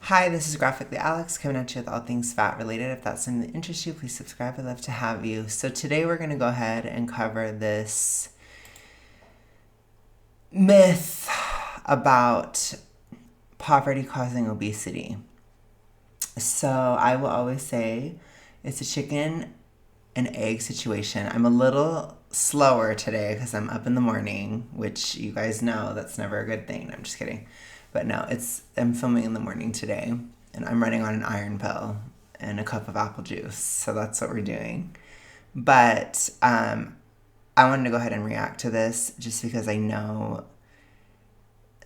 Hi, this is Graphically Alex coming at you with all things fat related. If that's something that interests you, please subscribe. I'd love to have you. So today we're going to go ahead and cover this myth about poverty causing obesity. So I will always say it's a chicken and egg situation. I'm a little slower today because I'm up in the morning, which you guys know that's never a good thing. I'm just kidding. But no, I'm filming in the morning today, and I'm running on an iron pill and a cup of apple juice. So that's what we're doing. But I wanted to go ahead and react to this just because I know,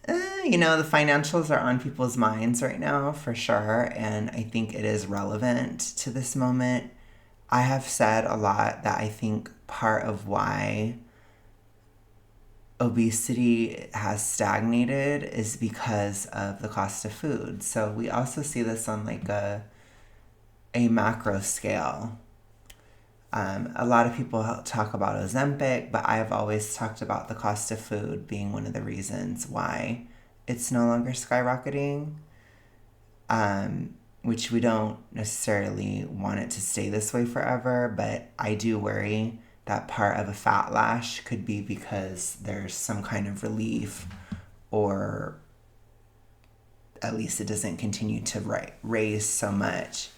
the financials are on people's minds right now for sure. And I think it is relevant to this moment. I have said a lot that I think part of why obesity has stagnated is because of the cost of food. So we also see this on like a macro scale. A lot of people talk about Ozempic, but I've always talked about the cost of food being one of the reasons why it's no longer skyrocketing, which we don't necessarily want it to stay this way forever, but I do worry that part of a fat lash could be because there's some kind of relief, or at least it doesn't continue to raise so much.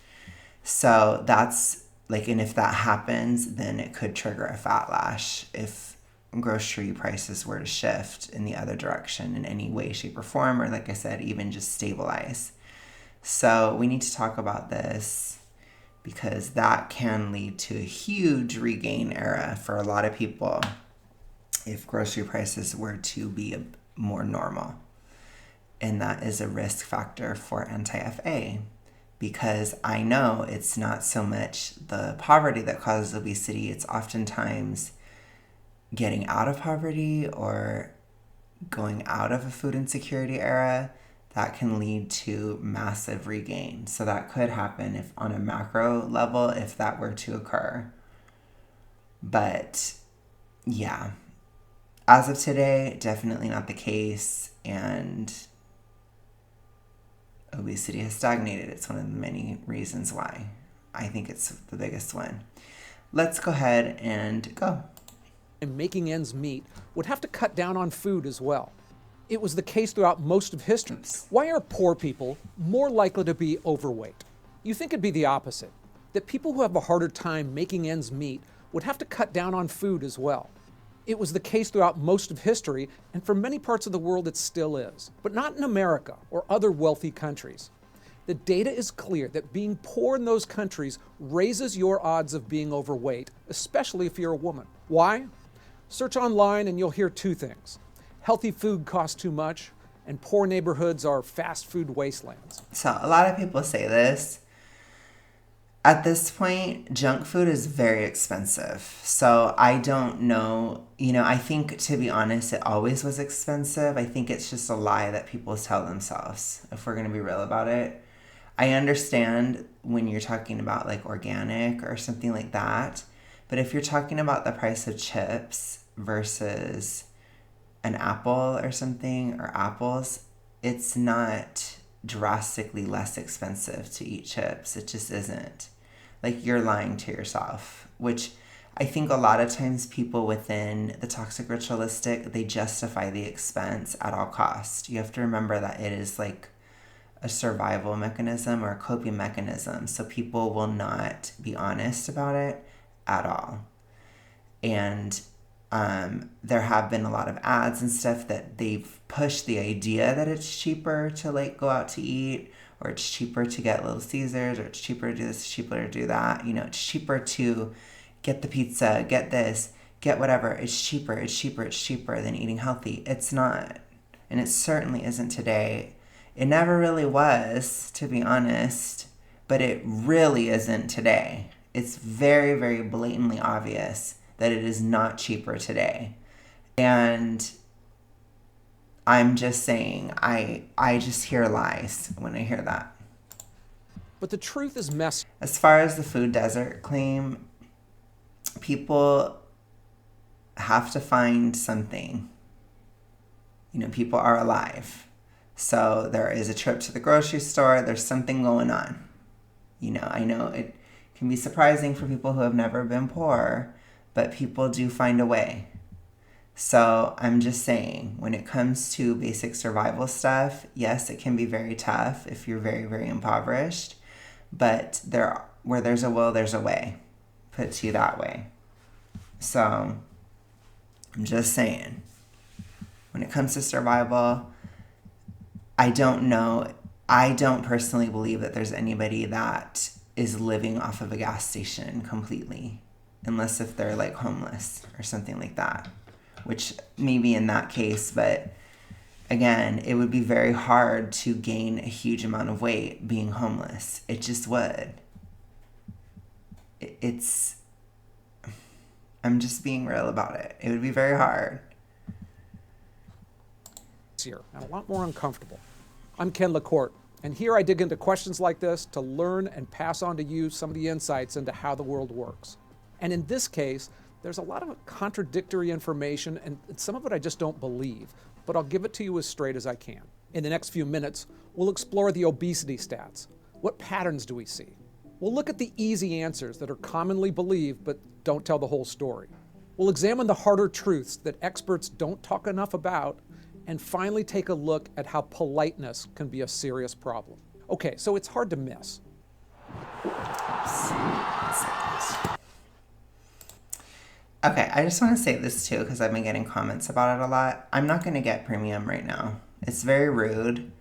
So that's like, and if that happens, then it could trigger a fat lash if grocery prices were to shift in the other direction in any way, shape, or form, or like I said, even just stabilize. So we need to talk about this, because that can lead to a huge regain era for a lot of people if grocery prices were to be more normal. And that is a risk factor for anti-FA, because I know it's not so much the poverty that causes obesity, it's oftentimes getting out of poverty or going out of a food insecurity era that can lead to massive regain. So that could happen if on a macro level, if that were to occur. But yeah, as of today, definitely not the case. And obesity has stagnated. It's one of the many reasons why. I think it's the biggest one. Let's go ahead and go. And making ends meet would have to cut down on food as well. It was the case throughout most of history. Why are poor people more likely to be overweight? You think it'd be the opposite, that people who have a harder time making ends meet would have to cut down on food as well. It was the case throughout most of history, and for many parts of the world it still is, but not in America or other wealthy countries. The data is clear that being poor in those countries raises your odds of being overweight, especially if you're a woman. Why? Search online and you'll hear two things. Healthy food costs too much, and poor neighborhoods are fast food wastelands. So a lot of people say this. At this point, junk food is very expensive. So I don't know, I think, to be honest, it always was expensive. I think it's just a lie that people tell themselves, if we're going to be real about it. I understand when you're talking about like organic or something like that, but if you're talking about the price of chips versus an apple or something, or apples, it's not drastically less expensive to eat chips. It just isn't. Like, you're lying to yourself, which I think a lot of times people within the toxic ritualistic, they justify the expense at all costs. You have to remember that it is like a survival mechanism or a coping mechanism. So people will not be honest about it at all. And there have been a lot of ads and stuff that they've pushed the idea that it's cheaper to like go out to eat, or it's cheaper to get Little Caesars, or it's cheaper to do this, cheaper to do that. It's cheaper to get the pizza, get this, get whatever. It's cheaper than eating healthy. It's not. And it certainly isn't today. It never really was, to be honest, but it really isn't today. It's very, very blatantly obvious that it is not cheaper today. And I'm just saying, I just hear lies when I hear that. But the truth is messy. As far as the food desert claim, people have to find something. People are alive. So there is a trip to the grocery store. There's something going on. I know it can be surprising for people who have never been poor, but people do find a way. So I'm just saying, when it comes to basic survival stuff, yes, it can be very tough if you're very, very impoverished, but where there's a will, there's a way. Put it to you that way. So I'm just saying, when it comes to survival, I don't know. I don't personally believe that there's anybody that is living off of a gas station completely, unless if they're like homeless or something like that, which maybe in that case, but again, it would be very hard to gain a huge amount of weight being homeless. It just would. It's, I'm just being real about it. It would be very hard. And a lot more uncomfortable. I'm Ken LaCourte, and here I dig into questions like this to learn and pass on to you some of the insights into how the world works. And in this case, there's a lot of contradictory information, and some of it I just don't believe, but I'll give it to you as straight as I can. In the next few minutes, we'll explore the obesity stats. What patterns do we see? We'll look at the easy answers that are commonly believed but don't tell the whole story. We'll examine the harder truths that experts don't talk enough about, and finally take a look at how politeness can be a serious problem. Okay, so it's hard to miss. Okay, I just want to say this too, because I've been getting comments about it a lot. I'm not going to get premium right now. It's very rude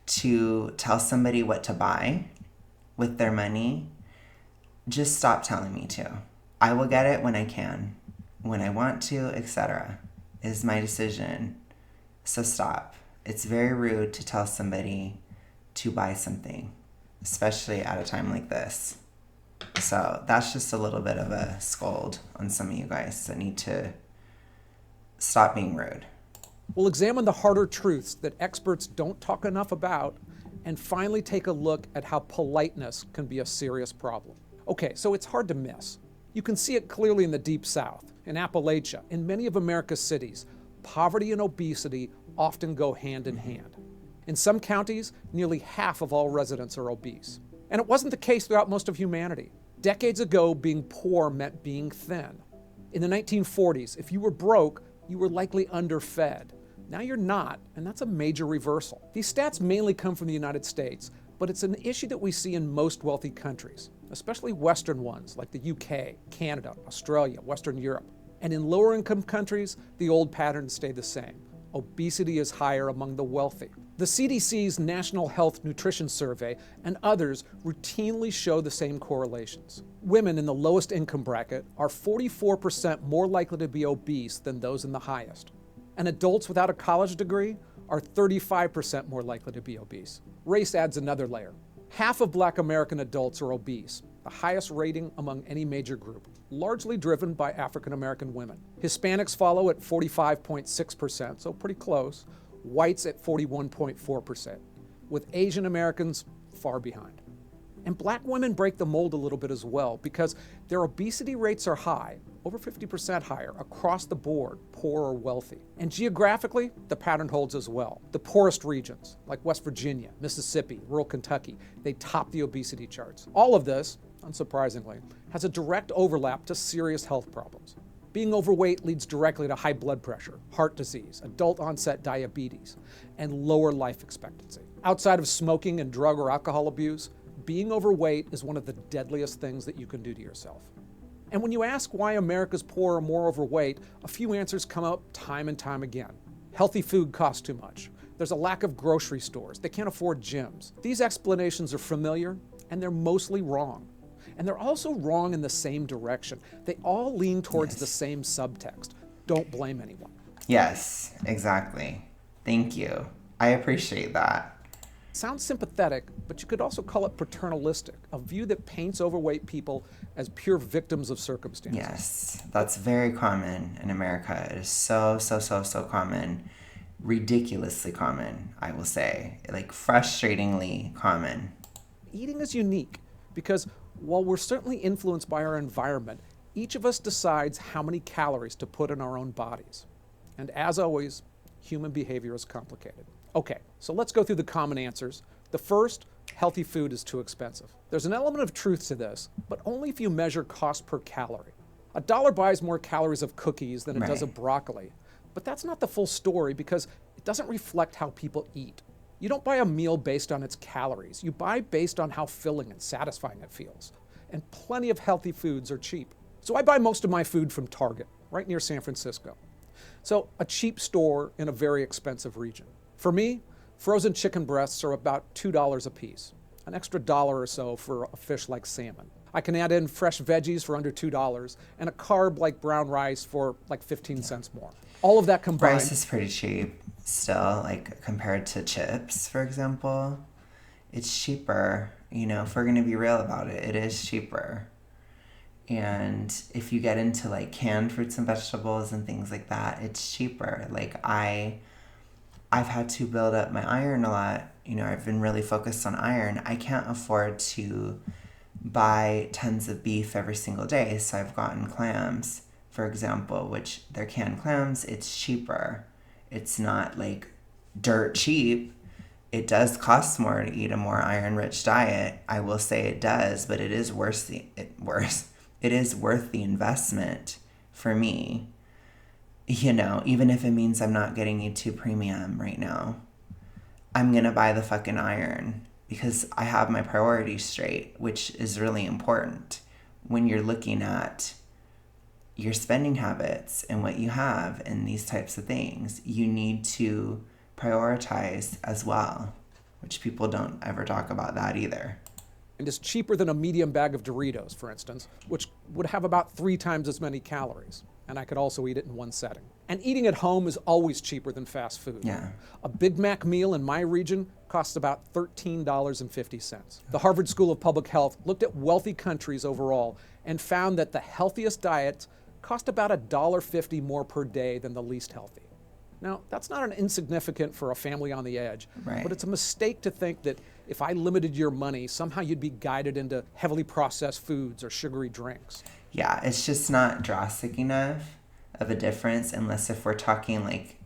to tell somebody what to buy with their money. Just stop telling me to. I will get it when I can, when I want to, etc. It is my decision. So stop. It's very rude to tell somebody to buy something, especially at a time like this. So that's just a little bit of a scold on some of you guys that need to stop being rude. We'll examine the harder truths that experts don't talk enough about, and finally take a look at how politeness can be a serious problem. Okay, so it's hard to miss. You can see it clearly in the Deep South, in Appalachia, in many of America's cities. Poverty and obesity often go hand in hand. In some counties, nearly half of all residents are obese. And it wasn't the case throughout most of humanity. Decades ago, being poor meant being thin. In the 1940s, if you were broke, you were likely underfed. Now you're not, and that's a major reversal. These stats mainly come from the United States, but it's an issue that we see in most wealthy countries, especially Western ones like the UK, Canada, Australia, Western Europe. And in lower income countries, the old patterns stay the same. Obesity is higher among the wealthy. The CDC's National Health Nutrition Survey and others routinely show the same correlations. Women in the lowest income bracket are 44% more likely to be obese than those in the highest. And adults without a college degree are 35% more likely to be obese. Race adds another layer. Half of Black American adults are obese, the highest rating among any major group, largely driven by African American women. Hispanics follow at 45.6%, so pretty close. Whites at 41.4%, with Asian Americans far behind. And Black women break the mold a little bit as well because their obesity rates are high, over 50% higher, across the board, poor or wealthy. And geographically, the pattern holds as well. The poorest regions, like West Virginia, Mississippi, rural Kentucky, they top the obesity charts. All of this, unsurprisingly, has a direct overlap to serious health problems. Being overweight leads directly to high blood pressure, heart disease, adult-onset diabetes, and lower life expectancy. Outside of smoking and drug or alcohol abuse, being overweight is one of the deadliest things that you can do to yourself. And when you ask why America's poor are more overweight, a few answers come up time and time again. Healthy food costs too much. There's a lack of grocery stores. They can't afford gyms. These explanations are familiar, and they're mostly wrong. And they're also wrong in the same direction. They all lean towards the same subtext. Don't blame anyone. Yes, exactly. Thank you. I appreciate that. Sounds sympathetic, but you could also call it paternalistic, a view that paints overweight people as pure victims of circumstances. Yes, that's very common in America. It is so common. Ridiculously common, I will say. Like, frustratingly common. Eating is unique because while we're certainly influenced by our environment, each of us decides how many calories to put in our own bodies. And as always, human behavior is complicated. Okay, so let's go through the common answers. The first, healthy food is too expensive. There's an element of truth to this, but only if you measure cost per calorie. A dollar buys more calories of cookies than it does of broccoli. But that's not the full story because it doesn't reflect how people eat. You don't buy a meal based on its calories. You buy based on how filling and satisfying it feels. And plenty of healthy foods are cheap. So I buy most of my food from Target, right near San Francisco. So a cheap store in a very expensive region. For me, frozen chicken breasts are about $2 a piece, an extra dollar or so for a fish like salmon. I can add in fresh veggies for under $2 and a carb like brown rice for like 15 cents more. All of that combined. Rice is pretty cheap still, like compared to chips, for example. It's cheaper, if we're going to be real about it, it is cheaper. And if you get into like canned fruits and vegetables and things like that, it's cheaper. Like I've had to build up my iron a lot. I've been really focused on iron. I can't afford to buy tons of beef every single day. So I've gotten clams, for example, which they're canned clams. It's cheaper. It's not like dirt cheap. It does cost more to eat a more iron-rich diet. I will say it does, but it is It is worth the investment for me. Even if it means I'm not getting YouTube Premium right now, I'm gonna buy the fucking iron because I have my priorities straight, which is really important when you're looking at your spending habits and what you have and these types of things. You need to prioritize as well, which people don't ever talk about that either. And is cheaper than a medium bag of Doritos, for instance, which would have about 3 times as many calories. And I could also eat it in one setting. And eating at home is always cheaper than fast food. Yeah. A Big Mac meal in my region costs about $13.50. The Harvard School of Public Health looked at wealthy countries overall and found that the healthiest diets cost about $1.50 more per day than the least healthy. Now, that's not an insignificant for a family on the edge, Right. but it's a mistake to think that if I limited your money, somehow you'd be guided into heavily processed foods or sugary drinks. Yeah, it's just not drastic enough of a difference unless if we're talking like,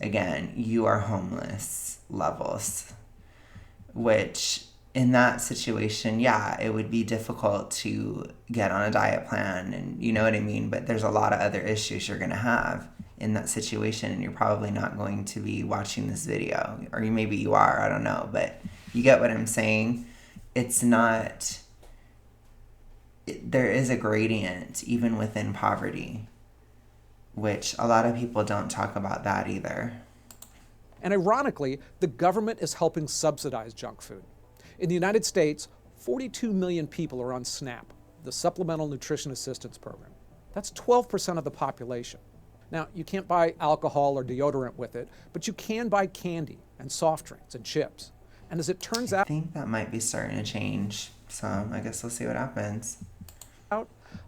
again, you are homeless levels, which in that situation, yeah, it would be difficult to get on a diet plan and you know what I mean? But there's a lot of other issues you're going to have in that situation and you're probably not going to be watching this video, or maybe you are, I don't know, but you get what I'm saying. It's not, there is a gradient even within poverty, which a lot of people don't talk about that either. And ironically, the government is helping subsidize junk food. In the United States, 42 million people are on SNAP, the Supplemental Nutrition Assistance Program. That's 12% of the population. Now, you can't buy alcohol or deodorant with it, but you can buy candy and soft drinks and chips. And as it turns I think that might be starting to change, so I guess we'll see what happens.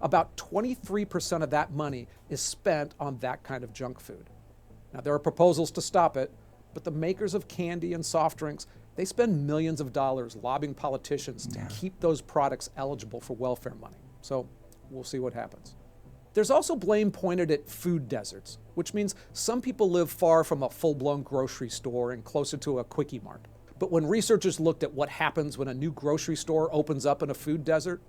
About 23% of that money is spent on that kind of junk food. Now, there are proposals to stop it, but the makers of candy and soft drinks, they spend millions of dollars lobbying politicians to keep those products eligible for welfare money. So we'll see what happens. There's also blame pointed at food deserts, which means some people live far from a full-blown grocery store and closer to a quickie mart. But when researchers looked at what happens when a new grocery store opens up in a food desert,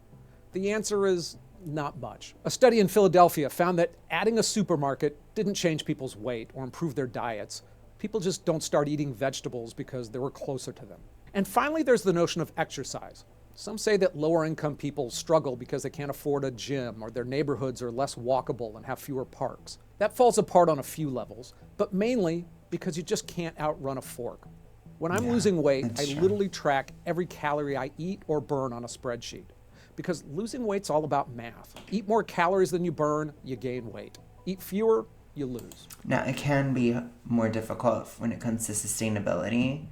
the answer is not much. A study in Philadelphia found that adding a supermarket didn't change people's weight or improve their diets. People just don't start eating vegetables because they were closer to them. And finally, there's the notion of exercise. Some say that lower income people struggle because they can't afford a gym or their neighborhoods are less walkable and have fewer parks. That falls apart on a few levels, but mainly because you just can't outrun a fork. When I'm losing weight, I literally track every calorie I eat or burn on a spreadsheet. Because losing weight's all about math. Eat more calories than you burn, you gain weight. Eat fewer, you lose. Now, it can be more difficult when it comes to sustainability.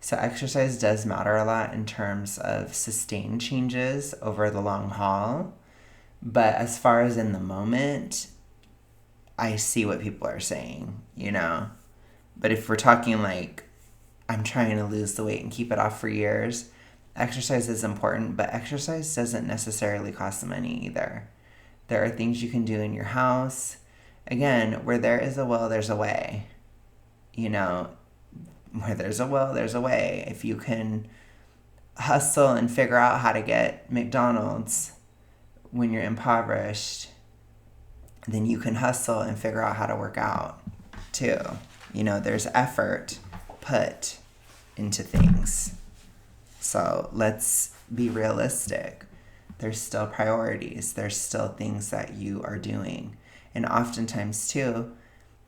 So exercise does matter a lot in terms of sustained changes over the long haul. But as far as in the moment, I see what people are saying, you know. But if we're talking like, I'm trying to lose the weight and keep it off for years, exercise is important, but exercise doesn't necessarily cost money either. There are things you can do in your house. Again, where there is a will, there's a way. You know, Where there's a will, there's a way. If you can hustle and figure out how to get McDonald's when you're impoverished, then you can hustle and figure out how to work out too. You know, there's effort put into things. So let's be realistic. There's still priorities. There's still things that you are doing. And oftentimes too,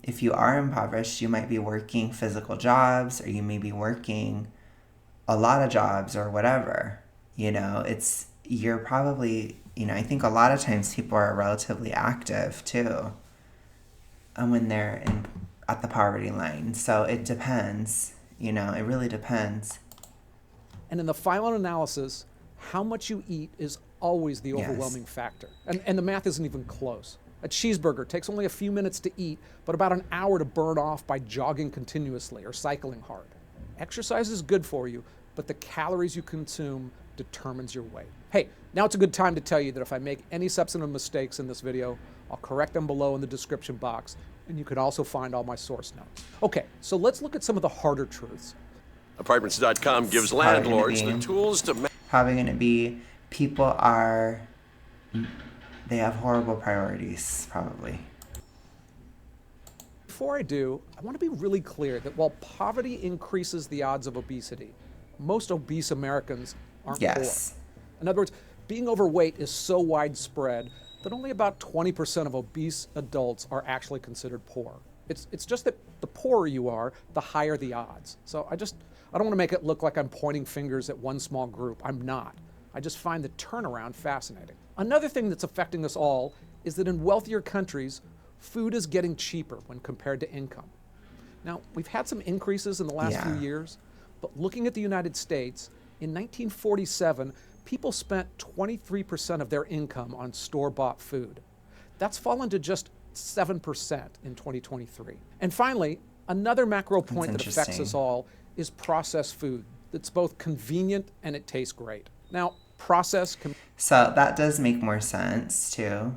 if you are impoverished, you might be working physical jobs, or you may be working a lot of jobs or whatever. You know, you're probably, you know, I think a lot of times people are relatively active too when they're at the poverty line. So it depends, you know, it really depends. And in the final analysis, how much you eat is always the overwhelming factor. And the math isn't even close. A cheeseburger takes only a few minutes to eat, but about an hour to burn off by jogging continuously or cycling hard. Exercise is good for you, but the calories you consume determines your weight. Hey, now it's a good time to tell you that if I make any substantive mistakes in this video, I'll correct them below in the description box, and you can also find all my source notes. Okay, so let's look at some of the harder truths. Apartments.com gives landlords the tools to... Probably going to be people they have horrible priorities, probably. Before I do, I want to be really clear that while poverty increases the odds of obesity, most obese Americans aren't poor. In other words, being overweight is so widespread that only about 20% of obese adults are actually considered poor. It's just that the poorer you are, the higher the odds. So I don't want to make it look like I'm pointing fingers at one small group. I'm not. I just find the turnaround fascinating. Another thing that's affecting us all is that in wealthier countries, food is getting cheaper when compared to income. Now, we've had some increases in the last few years, but looking at the United States, in 1947, people spent 23% of their income on store-bought food. That's fallen to just 7% in 2023. And finally, another macro point that affects us all is processed food. It's both convenient and it tastes great. Now, So that does make more sense too.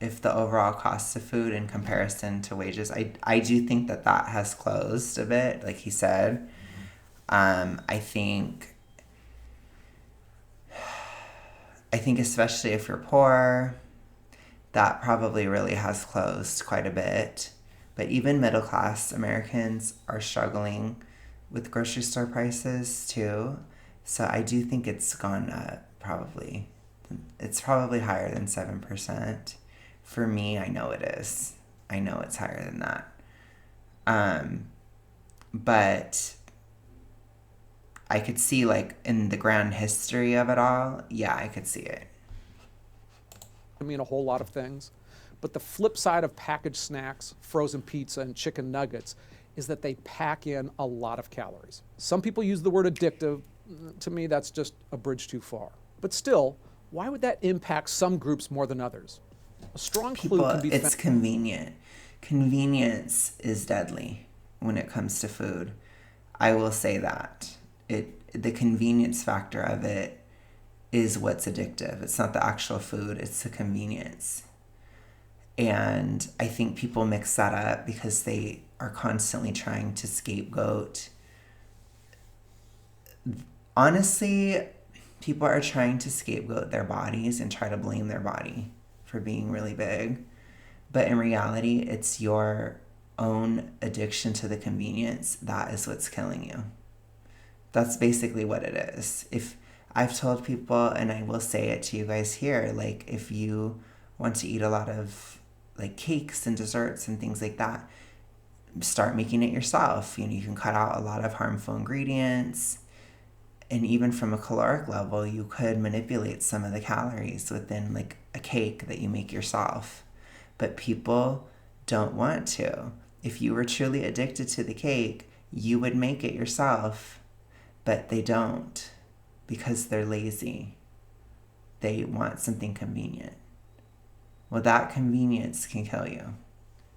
If the overall cost of food in comparison to wages, I do think that has closed a bit, like he said. I think especially if you're poor, that probably really has closed quite a bit. But even middle class Americans are struggling with grocery store prices too. So I do think it's gone up probably. It's probably higher than 7%. For me, I know it is. I know it's higher than that. But I could see, like, in the grand history of it all, yeah, I could see it. I mean, a whole lot of things. But the flip side of packaged snacks, frozen pizza, and chicken nuggets is that they pack in a lot of calories. Some people use the word addictive. To me, that's just a bridge too far. But still, why would that impact some groups more than others? A strong clue can be... It's convenient. Convenience is deadly when it comes to food. I will say that. The convenience factor of it is what's addictive. It's not the actual food, it's the convenience. And I think people mix that up because they are constantly trying to scapegoat. Honestly, people are trying to scapegoat their bodies and try to blame their body for being really big. But in reality, it's your own addiction to the convenience that is what's killing you. That's basically what it is. If I've told people, and I will say it to you guys here, like, if you want to eat a lot of like cakes and desserts and things like that, start making it yourself. You know, you can cut out a lot of harmful ingredients. And even from a caloric level, you could manipulate some of the calories within like a cake that you make yourself. But people don't want to. If you were truly addicted to the cake, you would make it yourself. But they don't because they're lazy. They want something convenient. Well, that convenience can kill you.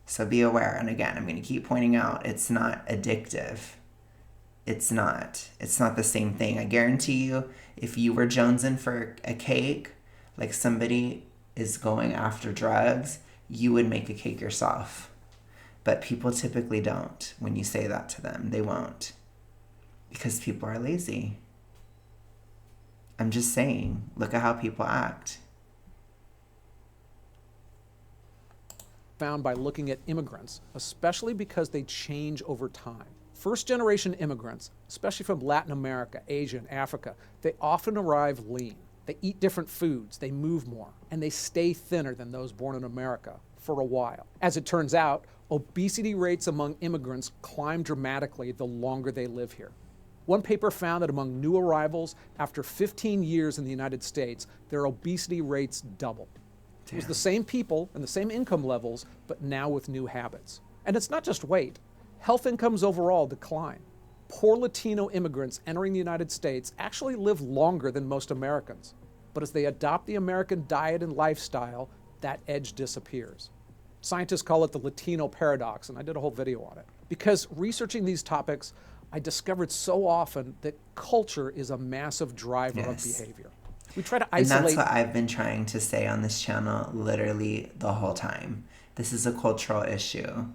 So be aware. And again, I'm going to keep pointing out, it's not addictive. It's not the same thing. I guarantee you, if you were jonesing for a cake, like somebody is going after drugs, you would make a cake yourself. But people typically don't when you say that to them. They won't. because people are lazy. I'm just saying, look at how people act. Found by looking at immigrants, especially because they change over time. First-generation immigrants, especially from Latin America, Asia, and Africa, they often arrive lean. They eat different foods, they move more, and they stay thinner than those born in America for a while. As it turns out, obesity rates among immigrants climb dramatically the longer they live here. One paper found that among new arrivals, after 15 years in the United States, their obesity rates doubled. It was the same people and the same income levels, but now with new habits. And it's not just weight. Health incomes overall decline. Poor Latino immigrants entering the United States actually live longer than most Americans. But as they adopt the American diet and lifestyle, that edge disappears. Scientists call it the Latino paradox, and I did a whole video on it. Because researching these topics, I discovered so often that culture is a massive driver of behavior. We try to isolate. And that's what I've been trying to say on this channel literally the whole time. This is a cultural issue.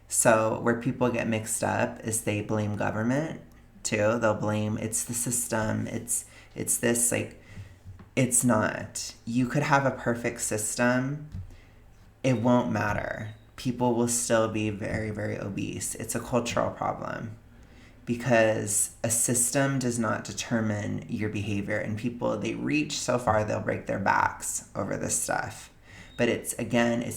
So where people get mixed up is they blame government too. They'll blame it's the system. It's this, like, it's not. You could have a perfect system. It won't matter. People will still be very, very obese. It's a cultural problem because a system does not determine your behavior. And people, they reach so far, they'll break their backs over this stuff. But it's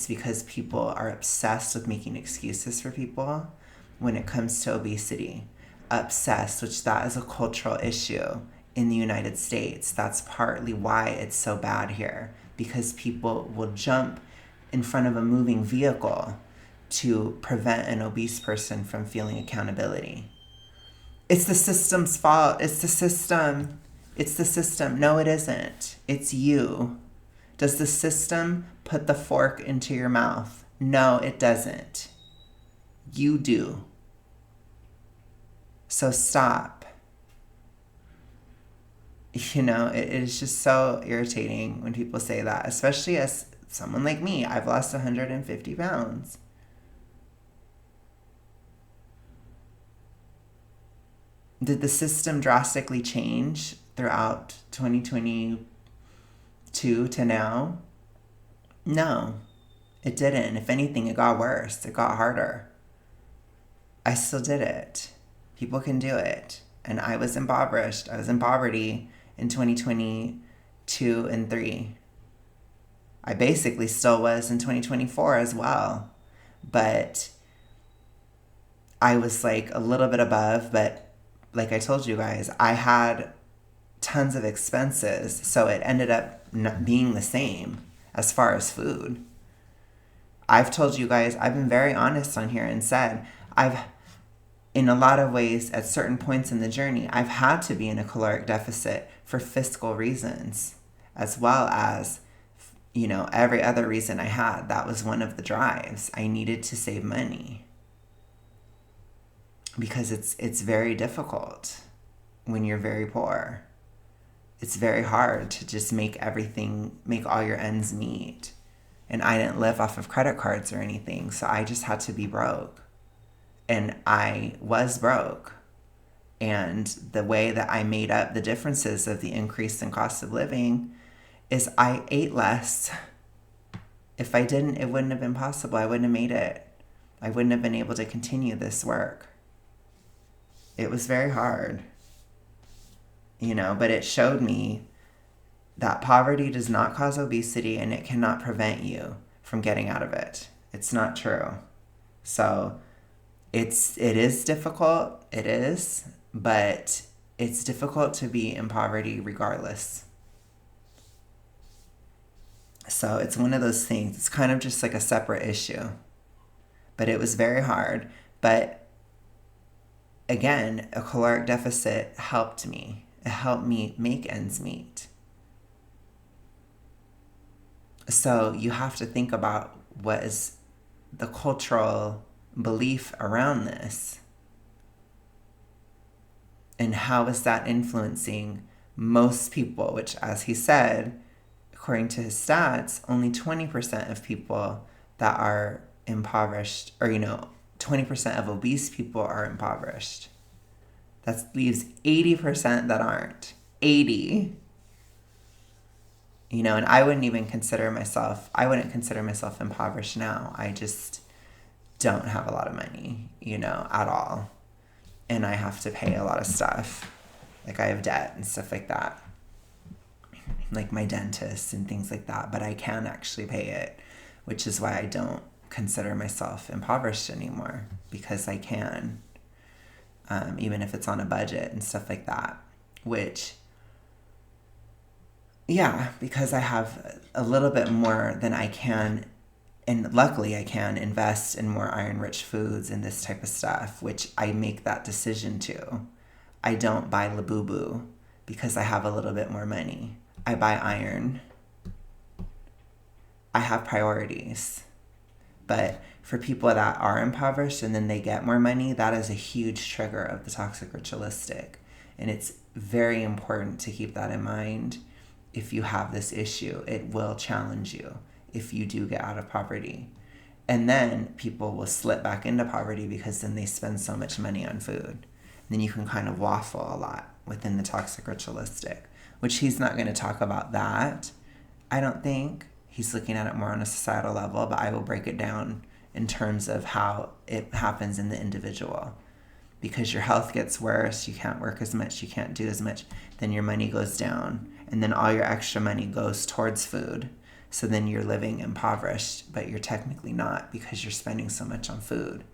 because people are obsessed with making excuses for people when it comes to obesity. Obsessed, which that is a cultural issue in the United States. That's partly why it's so bad here, because people will jump in front of a moving vehicle to prevent an obese person from feeling accountability. It's the system's fault. It's the system. It's the system. No, it isn't. It's you. Does the system put the fork into your mouth? No, it doesn't. You do. So stop. You know, it is just so irritating when people say that, especially as someone like me. I've lost 150 pounds. Did the system drastically change throughout 2022 to now? No, it didn't. If anything, it got worse. It got harder. I still did it. People can do it. And I was impoverished. I was in poverty in 2022 and 3. I basically still was in 2024 as well. But I was like a little bit above, but like I told you guys, I had tons of expenses, so it ended up not being the same as far as food. I've told you guys, I've been very honest on here and said, in a lot of ways, at certain points in the journey, I've had to be in a caloric deficit for fiscal reasons, as well as, you know, every other reason I had. That was one of the drives. I needed to save money. Because it's very difficult when you're very poor. It's very hard to just make all your ends meet. And I didn't live off of credit cards or anything, so I just had to be broke. And I was broke. And the way that I made up the differences of the increase in cost of living is I ate less. If I didn't, it wouldn't have been possible. I wouldn't have made it. I wouldn't have been able to continue this work. It was very hard, you know, but it showed me that poverty does not cause obesity and it cannot prevent you from getting out of it. It's not true. So it is difficult. It is, but it's difficult to be in poverty regardless. So it's one of those things. It's kind of just like a separate issue, but it was very hard. But again, a caloric deficit helped me. It helped me make ends meet. So you have to think about what is the cultural belief around this. And how is that influencing most people, which, as he said, according to his stats, only 20% of people that are impoverished, or, 20% of obese people are impoverished. That leaves 80% that aren't. 80. You know, and I wouldn't consider myself impoverished now. I just don't have a lot of money, you know, at all. And I have to pay a lot of stuff. Like I have debt and stuff like that. Like my dentist and things like that. But I can actually pay it, which is why I don't consider myself impoverished anymore, because I can, even if it's on a budget and stuff like that, which, yeah, because I have a little bit more than I can, and luckily I can invest in more iron-rich foods and this type of stuff, which I make that decision to. I don't buy Labubu because I have a little bit more money. I buy iron. I have priorities. But for people that are impoverished and then they get more money, that is a huge trigger of the toxic ritualistic. And it's very important to keep that in mind. If you have this issue, it will challenge you if you do get out of poverty. And then people will slip back into poverty because then they spend so much money on food. And then you can kind of waffle a lot within the toxic ritualistic, which he's not going to talk about that, I don't think. He's looking at it more on a societal level, but I will break it down in terms of how it happens in the individual. Because your health gets worse, you can't work as much, you can't do as much, then your money goes down, and then all your extra money goes towards food. So then you're living impoverished, but you're technically not, because you're spending so much on food,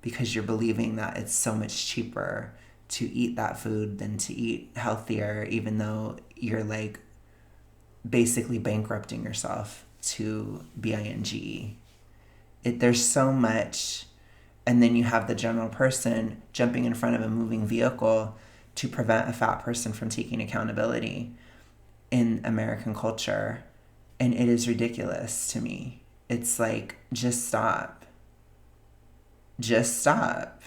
because you're believing that it's so much cheaper to eat that food than to eat healthier, even though you're like basically bankrupting yourself to binge. There's so much. And then you have the general person jumping in front of a moving vehicle to prevent a fat person from taking accountability in American culture. And it is ridiculous to me. It's like, just stop. Just stop.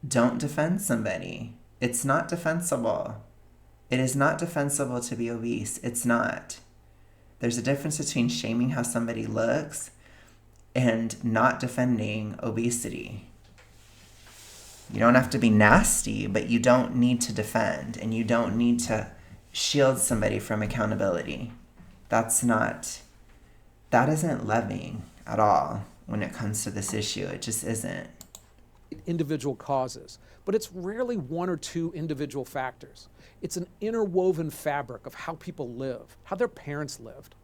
Don't defend somebody. It's not defensible. It is not defensible to be obese. It's not. There's a difference between shaming how somebody looks and not defending obesity. You don't have to be nasty, but you don't need to defend, and you don't need to shield somebody from accountability. That isn't loving at all when it comes to this issue. It just isn't. Individual causes, but it's rarely one or two individual factors. It's an interwoven fabric of how people live, how their parents lived.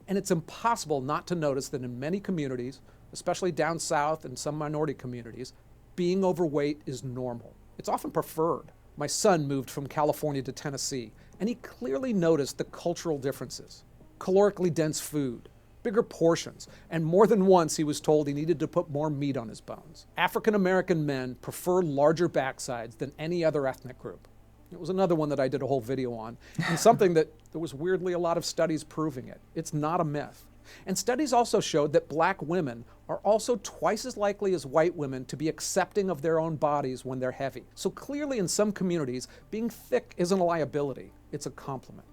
And it's impossible not to notice that in many communities, especially down south and some minority communities, being overweight is normal. It's often preferred. My son moved from California to Tennessee, and he clearly noticed the cultural differences. Calorically dense food, bigger portions, and more than once he was told he needed to put more meat on his bones. African American men prefer larger backsides than any other ethnic group. It was another one that I did a whole video on, and something that there was weirdly a lot of studies proving it. It's not a myth. And studies also showed that black women are also twice as likely as white women to be accepting of their own bodies when they're heavy. So clearly in some communities, being thick isn't a liability, it's a compliment.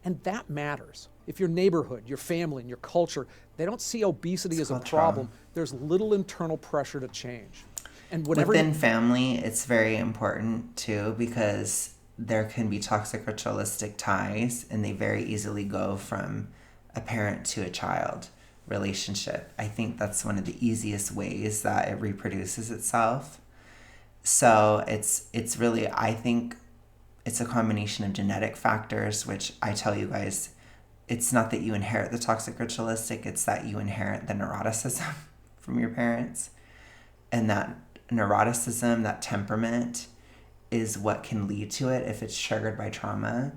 And that matters. If your neighborhood, your family, and your culture, they don't see obesity as a problem, there's little internal pressure to change. And within family, it's very important too, because there can be toxic ritualistic ties, and they very easily go from a parent to a child relationship. I think that's one of the easiest ways that it reproduces itself. So it's really, I think it's a combination of genetic factors, which I tell you guys, it's not that you inherit the toxic ritualistic, it's that you inherit the neuroticism from your parents. And that neuroticism, that temperament, is what can lead to it if it's triggered by trauma.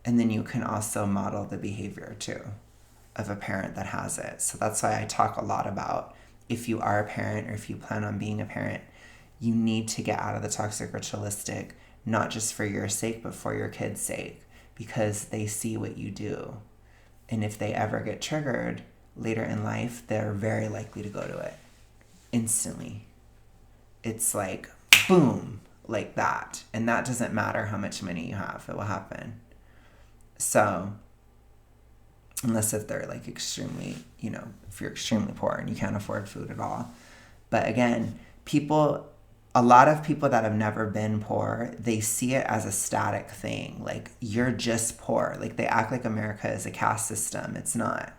And then you can also model the behavior too of a parent that has it. So that's why I talk a lot about, if you are a parent or if you plan on being a parent, you need to get out of the toxic ritualistic, not just for your sake, but for your kids' sake, because they see what you do. And if they ever get triggered later in life, they're very likely to go to it instantly. It's like, boom, like that. And that doesn't matter how much money you have, it will happen. So, unless if they're like extremely, if you're extremely poor and you can't afford food at all. But again, people a lot of people that have never been poor, they see it as a static thing. Like, you're just poor. Like, they act like America is a caste system. It's not.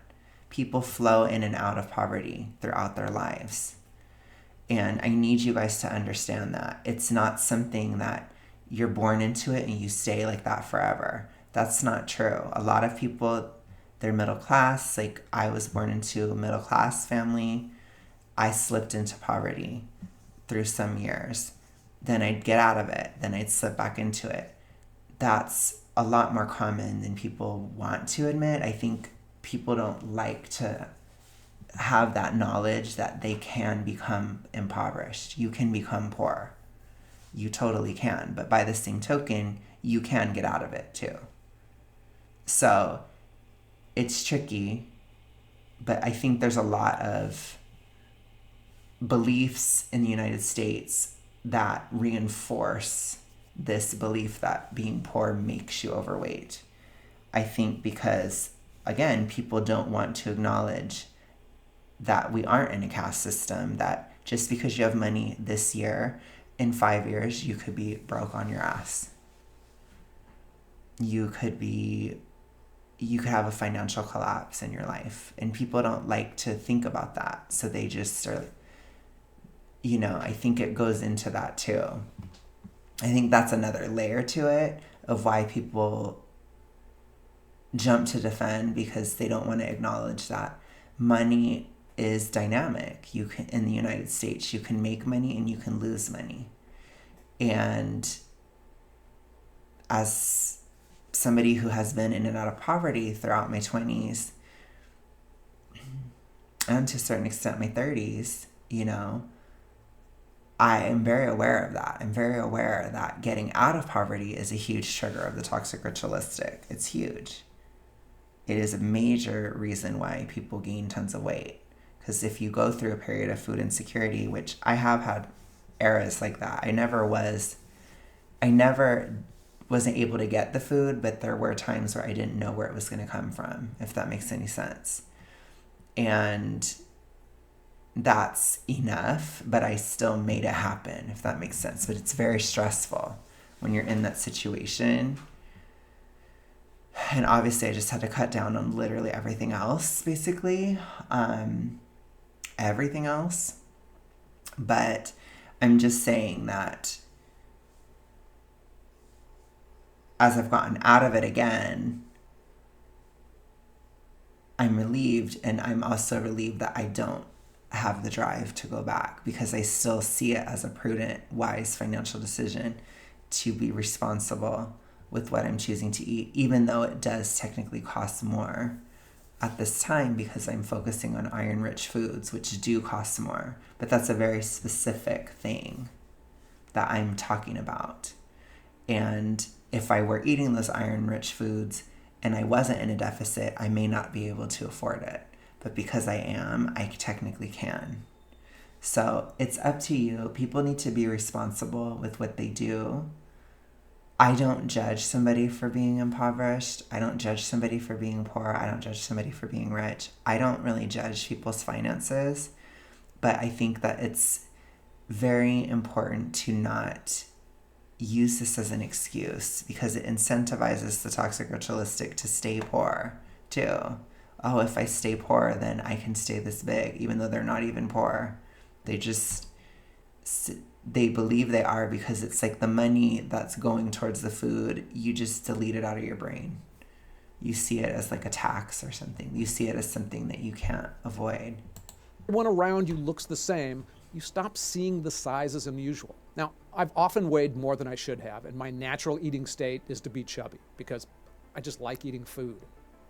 People flow in and out of poverty throughout their lives. And I need you guys to understand that. It's not something that you're born into it and you stay like that forever. That's not true. A lot of people, they're middle class. Like, I was born into a middle class family. I slipped into poverty through some years. Then I'd get out of it. Then I'd slip back into it. That's a lot more common than people want to admit. I think people don't like to have that knowledge that they can become impoverished. You can become poor. You totally can. But by the same token, you can get out of it too. So it's tricky, but I think there's a lot of beliefs in the United States that reinforce this belief that being poor makes you overweight. I think because, again, people don't want to acknowledge that we aren't in a caste system, that just because you have money this year, in 5 years, you could be broke on your ass. You could have a financial collapse in your life. And people don't like to think about that. So they just are, I think it goes into that too. I think that's another layer to it of why people jump to defend, because they don't want to acknowledge that money is dynamic. You can, in the United States, you can make money and you can lose money. And as somebody who has been in and out of poverty throughout my 20s, and to a certain extent my 30s, I am very aware of that. I'm very aware that getting out of poverty is a huge trigger of the toxic ritualistic. It's huge. It is a major reason why people gain tons of weight. Because if you go through a period of food insecurity, which I have had eras like that, I never wasn't able to get the food, but there were times where I didn't know where it was going to come from, if that makes any sense. And that's enough, but I still made it happen, if that makes sense. But it's very stressful when you're in that situation. And obviously I just had to cut down on literally everything else, basically. Everything else. But I'm just saying that as I've gotten out of it again, I'm relieved, and I'm also relieved that I don't have the drive to go back, because I still see it as a prudent, wise financial decision to be responsible with what I'm choosing to eat, even though it does technically cost more at this time, because I'm focusing on iron-rich foods, which do cost more. But that's a very specific thing that I'm talking about. And if I were eating those iron-rich foods and I wasn't in a deficit, I may not be able to afford it. But because I am, I technically can. So it's up to you. People need to be responsible with what they do. I don't judge somebody for being impoverished. I don't judge somebody for being poor. I don't judge somebody for being rich. I don't really judge people's finances. But I think that it's very important to not use this as an excuse, because it incentivizes the toxic ritualistic to stay poor too. Oh, if I stay poor, then I can stay this big, even though they're not even poor. They believe they are, because it's like the money that's going towards the food, you just delete it out of your brain. You see it as like a tax or something. You see it as something that you can't avoid. Everyone around you looks the same. You stop seeing the size as unusual. Now, I've often weighed more than I should have, and my natural eating state is to be chubby, because I just like eating food.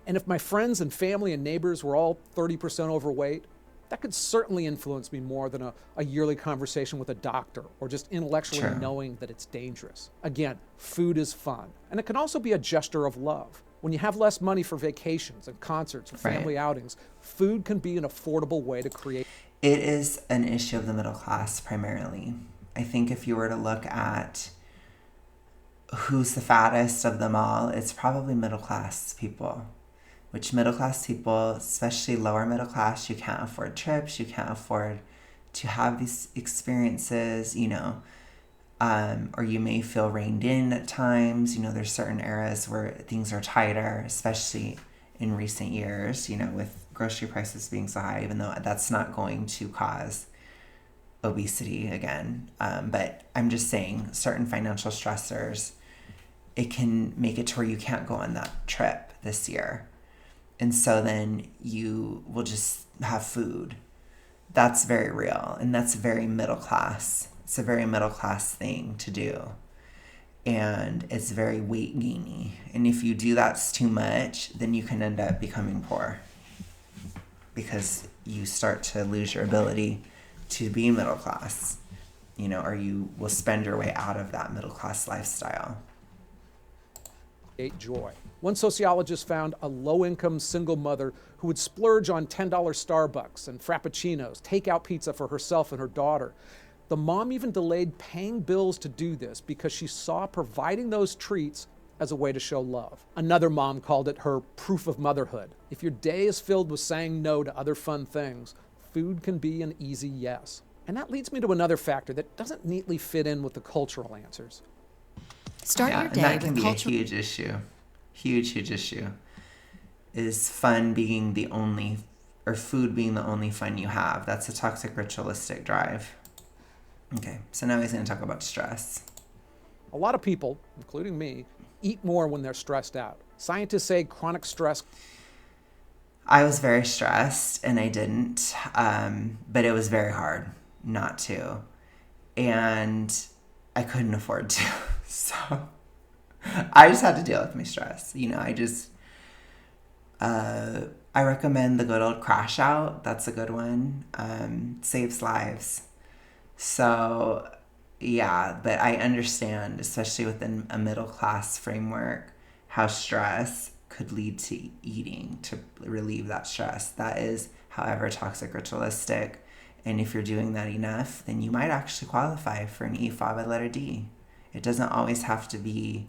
And if my friends and family and neighbors were all 30% overweight, that could certainly influence me more than a yearly conversation with a doctor, or just intellectually True. knowing that it's dangerous. Again, food is fun. And it can also be a gesture of love. When you have less money for vacations and concerts and family outings, food can be an affordable way to create. It is an issue of the middle class primarily. I think if you were to look at who's the fattest of them all, it's probably middle class people. Which middle class people, especially lower middle class, you can't afford trips, you can't afford to have these experiences, or you may feel reined in at times. There's certain eras where things are tighter, especially in recent years, with grocery prices being so high, even though that's not going to cause obesity again. But I'm just saying certain financial stressors, it can make it to where you can't go on that trip this year. And so then you will just have food. That's very real. And that's very middle class. It's a very middle class thing to do. And it's very weight gainy. And if you do that's too much, then you can end up becoming poor because you start to lose your ability to be middle class, or you will spend your way out of that middle class lifestyle. Joy. One sociologist found a low-income single mother who would splurge on $10 Starbucks and Frappuccinos, takeout pizza for herself and her daughter. The mom even delayed paying bills to do this because she saw providing those treats as a way to show love. Another mom called it her proof of motherhood. If your day is filled with saying no to other fun things, food can be an easy yes. And that leads me to another factor that doesn't neatly fit in with the cultural answers. Start your day and that can be a huge issue. Huge issue. Is fun being the only, or food being the only fun you have. That's a toxic ritualistic drive. Okay, so now he's going to talk about stress. A lot of people, including me, eat more when they're stressed out. Scientists say chronic stress. I was very stressed and I didn't, but it was very hard not to. And I couldn't afford to. So I just had to deal with my stress. I recommend the good old crash out. That's a good one. Saves lives. So yeah, but I understand, especially within a middle class framework, how stress could lead to eating to relieve that stress. That is, however, toxic ritualistic. And if you're doing that enough, then you might actually qualify for an E5 by letter D. It doesn't always have to be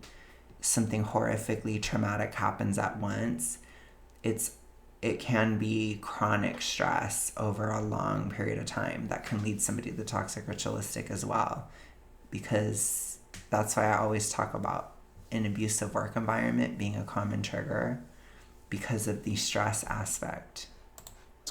something horrifically traumatic happens at once. It can be chronic stress over a long period of time that can lead somebody to toxic ritualistic as well. Because that's why I always talk about an abusive work environment being a common trigger because of the stress aspect.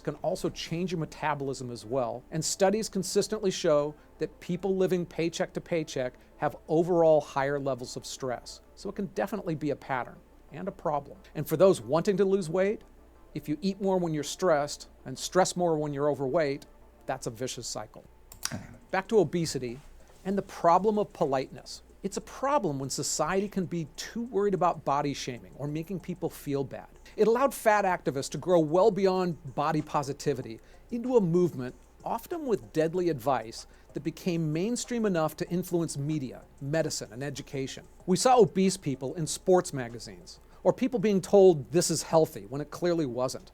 Can also change your metabolism as well. And studies consistently show that people living paycheck to paycheck have overall higher levels of stress. So it can definitely be a pattern and a problem. And for those wanting to lose weight, if you eat more when you're stressed and stress more when you're overweight, that's a vicious cycle. Okay. Back to obesity and the problem of politeness. It's a problem when society can be too worried about body shaming or making people feel bad. It allowed fat activists to grow well beyond body positivity into a movement, often with deadly advice, that became mainstream enough to influence media, medicine, and education. We saw obese people in sports magazines, or people being told this is healthy when it clearly wasn't.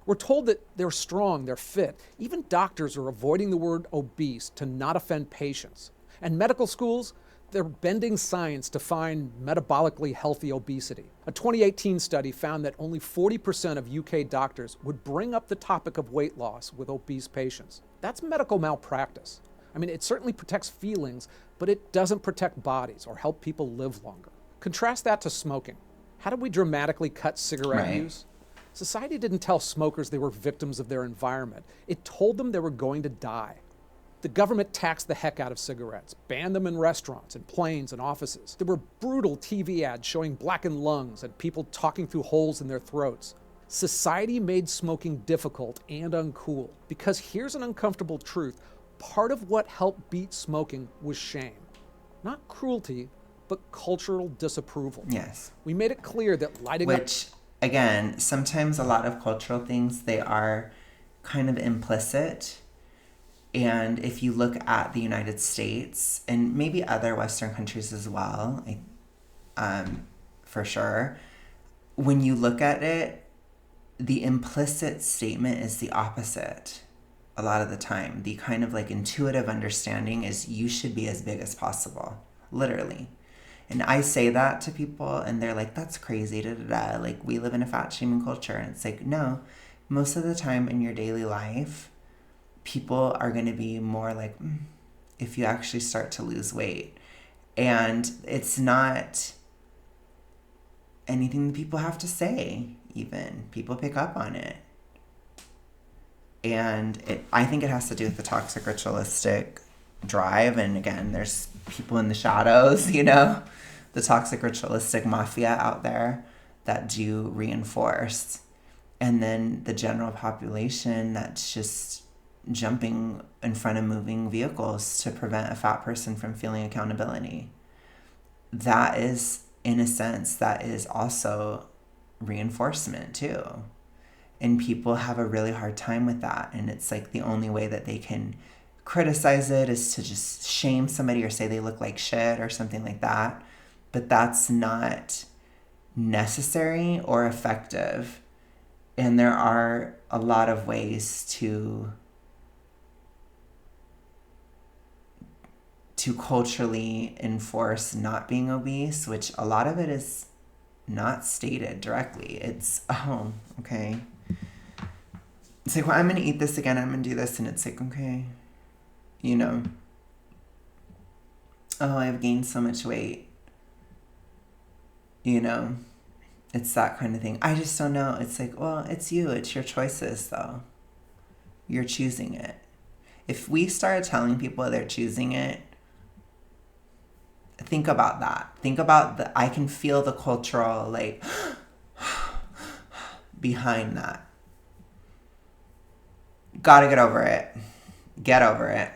We're told that they're strong, they're fit. Even doctors are avoiding the word obese to not offend patients. And medical schools, they're bending science to find metabolically healthy obesity. A 2018 study found that only 40% of UK doctors would bring up the topic of weight loss with obese patients. That's medical malpractice. I mean, it certainly protects feelings, but it doesn't protect bodies or help people live longer. Contrast that to smoking. How did we dramatically cut cigarette use? Society didn't tell smokers they were victims of their environment. It told them they were going to die. The government taxed the heck out of cigarettes, banned them in restaurants and planes and offices. There were brutal TV ads showing blackened lungs and people talking through holes in their throats. Society made smoking difficult and uncool because here's an uncomfortable truth. Part of what helped beat smoking was shame. Not cruelty, but cultural disapproval. Yes. We made it clear that lighting up... Which, again, sometimes a lot of cultural things, they are kind of implicit. And if you look at the United States and maybe other Western countries as well, for sure, when you look at it, the implicit statement is the opposite a lot of the time. The kind of like intuitive understanding is you should be as big as possible, literally. And I say that to people and they're like, that's crazy, da da da. Like, we live in a fat shaming culture. And it's like, no, most of the time in your daily life, people are going to be more like, if you actually start to lose weight. And it's not anything that people have to say, even. People pick up on it. And I think it has to do with the toxic ritualistic drive. And again, there's people in the shadows, the toxic ritualistic mafia out there that do reinforce. And then the general population that's just jumping in front of moving vehicles to prevent a fat person from feeling accountability. That is, in a sense, that is also reinforcement too. And people have a really hard time with that. And it's like the only way that they can criticize it is to just shame somebody or say they look like shit or something like that. But that's not necessary or effective. And there are a lot of ways to culturally enforce not being obese, which a lot of it is not stated directly. It's, okay. It's like, well, I'm going to eat this again. I'm going to do this. And it's like, okay, I've gained so much weight. It's that kind of thing. I just don't know. It's like, well, it's you. It's your choices, though. You're choosing it. If we started telling people they're choosing it, think about that. Think about I can feel the cultural, behind that. Gotta get over it. Get over it.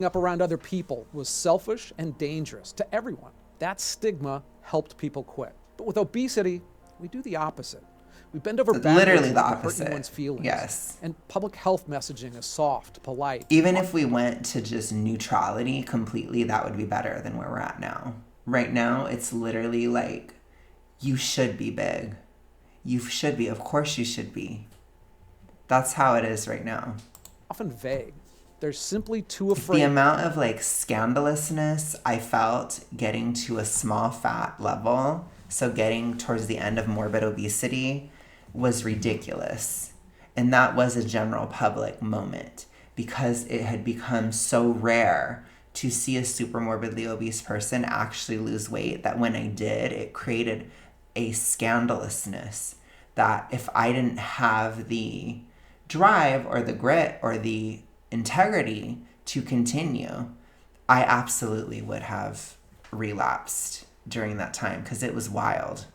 Up around other people was selfish and dangerous to everyone. That stigma helped people quit. But with obesity, we do the opposite. We bend over backwards, literally the opposite. Hurting one's feelings. Yes. And public health messaging is soft, polite. Even if we went to just neutrality completely, that would be better than where we're at now. Right now, it's literally like, you should be big. You should be. Of course you should be. That's how it is right now. Often vague. They're simply too afraid. The amount of scandalousness I felt getting to a small fat level, so getting towards the end of morbid obesity, was ridiculous. And that was a general public moment because it had become so rare to see a super morbidly obese person actually lose weight that when I did, it created a scandalousness that if I didn't have the drive or the grit or the integrity to continue, I absolutely would have relapsed during that time because it was wild.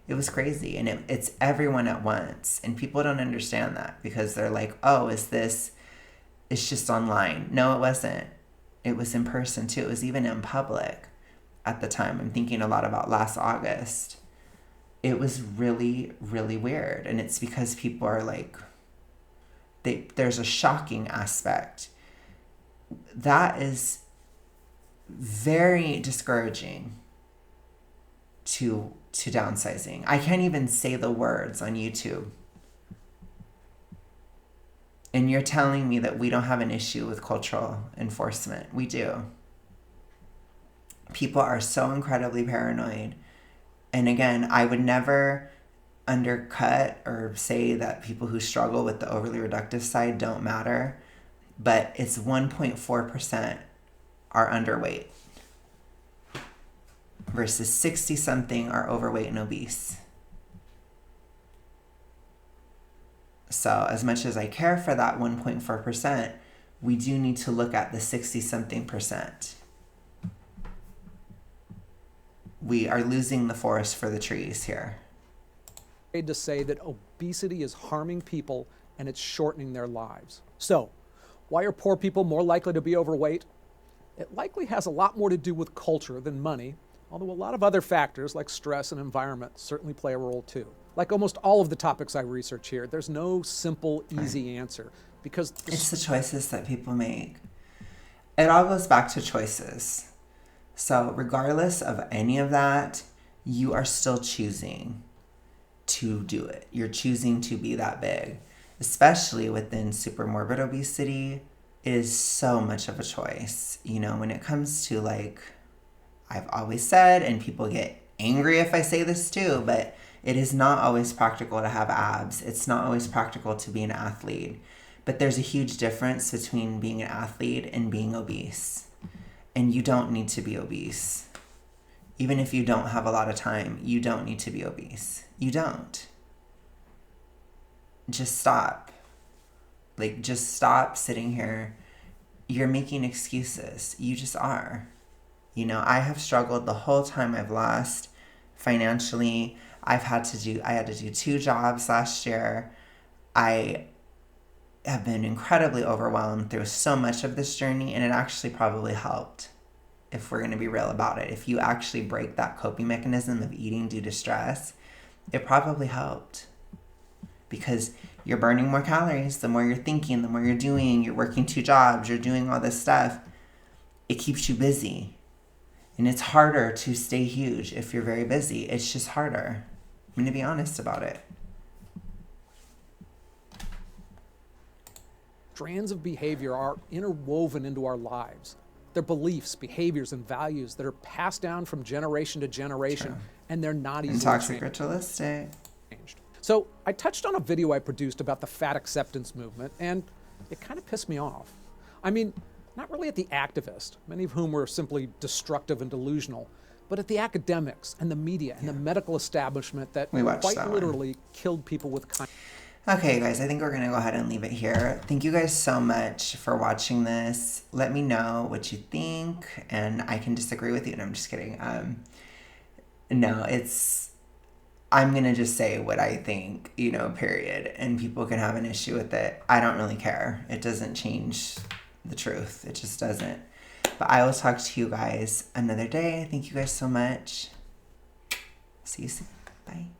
It was crazy. And it's everyone at once. And people don't understand that because they're like, oh, it's just online. No, it wasn't. It was in person too. It was even in public at the time. I'm thinking a lot about last August. It was really, really weird. And it's because people are like, there's a shocking aspect. That is very discouraging to downsizing. I can't even say the words on YouTube. And you're telling me that we don't have an issue with cultural enforcement. We do. People are so incredibly paranoid. And again, I would never undercut or say that people who struggle with the overly reductive side don't matter. But it's 1.4% are underweight versus 60-something are overweight and obese. So as much as I care for that 1.4%, we do need to look at the 60-something percent. We are losing the forest for the trees here. To say that obesity is harming people and it's shortening their lives. So, why are poor people more likely to be overweight? It likely has a lot more to do with culture than money, although a lot of other factors like stress and environment certainly play a role too. Like almost all of the topics I research here, there's no simple, easy answer because it's the choices that people make. It all goes back to choices. So regardless of any of that, you are still choosing to do it. You're choosing to be that big, especially within super morbid obesity. It is so much of a choice. When it comes to I've always said, and people get angry if I say this too, but it is not always practical to have abs. It's not always practical to be an athlete. But there's a huge difference between being an athlete and being obese. And you don't need to be obese. Even if you don't have a lot of time, you don't need to be obese. You don't. Just stop. Like, just stop sitting here. You're making excuses. You just are. You know, I have struggled the whole time I've lost financially. I had to do 2 jobs last year. I have been incredibly overwhelmed through so much of this journey, and it actually probably helped, if we're going to be real about it. If you actually break that coping mechanism of eating due to stress, it probably helped, because you're burning more calories. The more you're thinking, the more you're doing, you're working 2 jobs, you're doing all this stuff. It keeps you busy. And it's harder to stay huge if you're very busy. It's just harder. I'm going to be honest about it. Strands of behavior are interwoven into our lives. They're beliefs, behaviors, and values that are passed down from generation to generation, True. And they're not easily And toxic ritualistic. changed. So I touched on a video I produced about the fat acceptance movement, and it kind of pissed me off. I mean, not really at the activists, many of whom were simply destructive and delusional, but at the academics and the media and the medical establishment that quite literally killed people with kindness. Okay, guys, I think we're going to go ahead and leave it here. Thank you guys so much for watching this. Let me know what you think, and I can disagree with you. No, I'm just kidding. I'm going to just say what I think, period. And people can have an issue with it. I don't really care. It doesn't change the truth. It just doesn't. But I will talk to you guys another day. Thank you guys so much. See you soon. Bye.